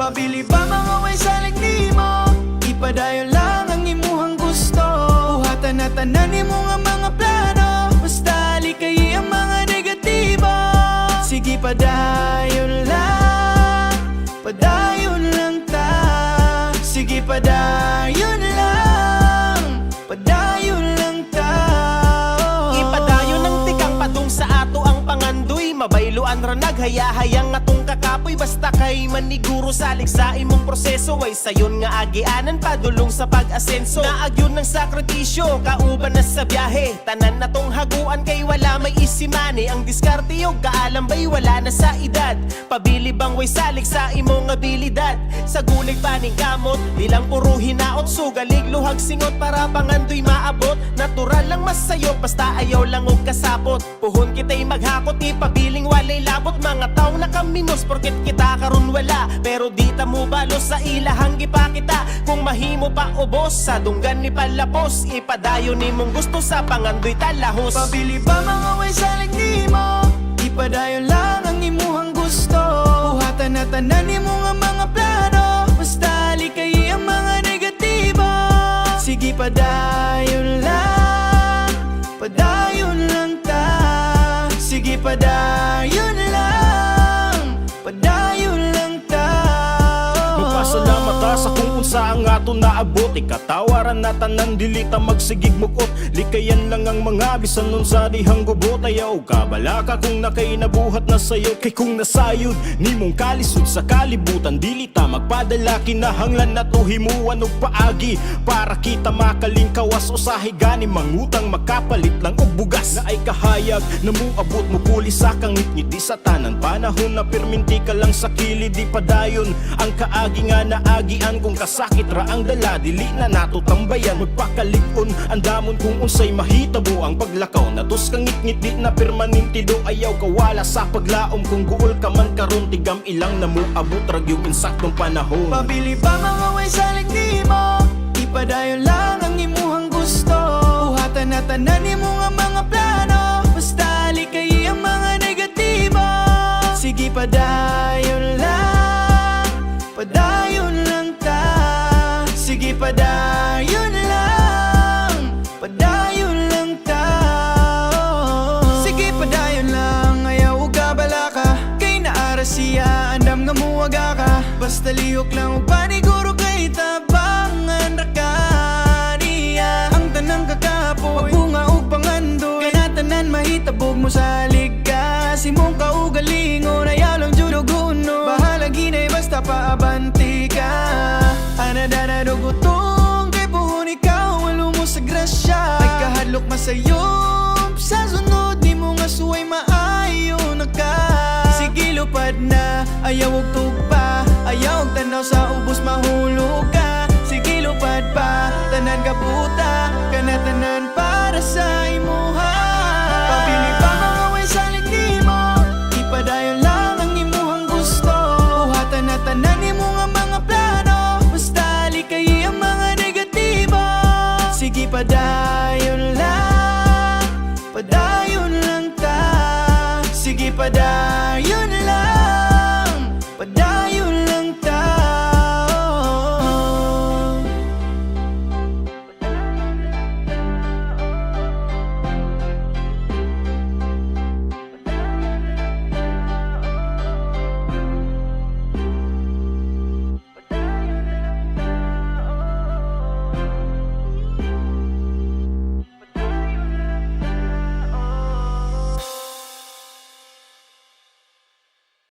Pabili ba mga way salig nimo? Ipadayon lang ang imuhang gusto. Buhatan na tanan nimo nga mga plano. Basta likay ang mga negatibo. Sige padayon lang, padayon lang ta. Sige padayon lang, padayon lang ta. Ipadayon ng tikang padung sa ato ang pangandoy. Mabayloan ra naghayahayang atong kakapoy. Basta kay maniguro salig sa imong proseso. Ay sayon nga agianan padulong sa pag-asenso. Naagyon ng sakripisyo, kauban na sa biyahe. Tanan na tong haguan kay wala may isimani. Ang diskarte yung kaalambay wala na sa edad. Pabili bang way salig sa imong abilidad. Sa gulig paning kamot, ilang puro hinaot. Sugalig luhag singot para pangandoy maabot. Natural lang masayo basta ayaw lang og kasapot. Puhon kita'y maghakot, ipabiling walay labot. Mga tao na kaminos porket kita karon wala. Pero di ta mo balos sa ilahang gipakita. Kung mahimo pa ubos sa dunggan ni palapos. Ipadayon nimong gusto sa pangandoy talahos. Pabili ba mga way salig nimo? Ipadayon lang ang imuhang gusto. Buhatan na tanan nimo nga mga plano. Basta likay ang mga negatibo. Sige padayon lang, padayon lang ta. Sige padayon lang, padayon lang ta. Magpasalamat ta sa kung unsa ang ato naabot. Ikatawaran na tanan dili ta magsigig mugot. Likayan lang ang mga bisan nun sa dihang gubot. Ayaw kabala ka kung nakainabuhat na sayo. Kay kung nasayod nimong kalisod sa kalibutan, dili ta magpadala kinahanglan na to himuan og paagi. Para kita makalingkawas usahay gani mangutang makapalit lang og bugas. Na ay kahayag na muabot mo puli sa kangit-ngit. Di sa tanan panahon na perminti ka lang sa kilid. Di padayon ang kaagi nga naagian. Kung kasakit ra ang dala dili na nato tambayan. Magpakalig-on ang damon kung unsay mahitabo. Ang paglakaw na tos kangit-ngit di na permanente do. Ayaw kawala sa paglaom kung guol ka man karon. Tigam ilang na muabot rag yung insaktong panahon. Pabili ba mga way salig nimo? Ipadayon lang ang imuhang gusto. Buhatan na tanan nimo nga mga plano. Basta likay ang mga negatibo. Sige padayon lang, padayon lang ta. Sige padayon lang, padayon lang ta. Sige padayon lang, ayaw og kabala ka. Kay naara siya, andam nga muwaga ka. Basta lihok lang og paniguro kay tabangan ra ka niya. Ang tanang kakapoy, magbunga og pangandoy. Kana tanan mahitabog mo sa liga. Simong kaugalingon, ayaw lang judoguno. Bahala ginay basta paabanti ka. Anadana dugutong kay buhon ikaw walo mo sa grasya. Ay kahadlok masayop sa sunod di mo nga suway maayo na ka. Sige lupad na, ayaw og tugpa. Ayaw og tanaw sa ubos mahulog ka. Sige lupad pa, tanan ka puta. Kana tanan para sa imuha. Pabili ba mga way salig nimo? Ipadayon lang ang imuhang gusto. Buhatan na tanan nimo nga mga plano. Basta likay ang mga negatibo. Sige padayon lang, padayon lang ta. Sige padayon lang, padayon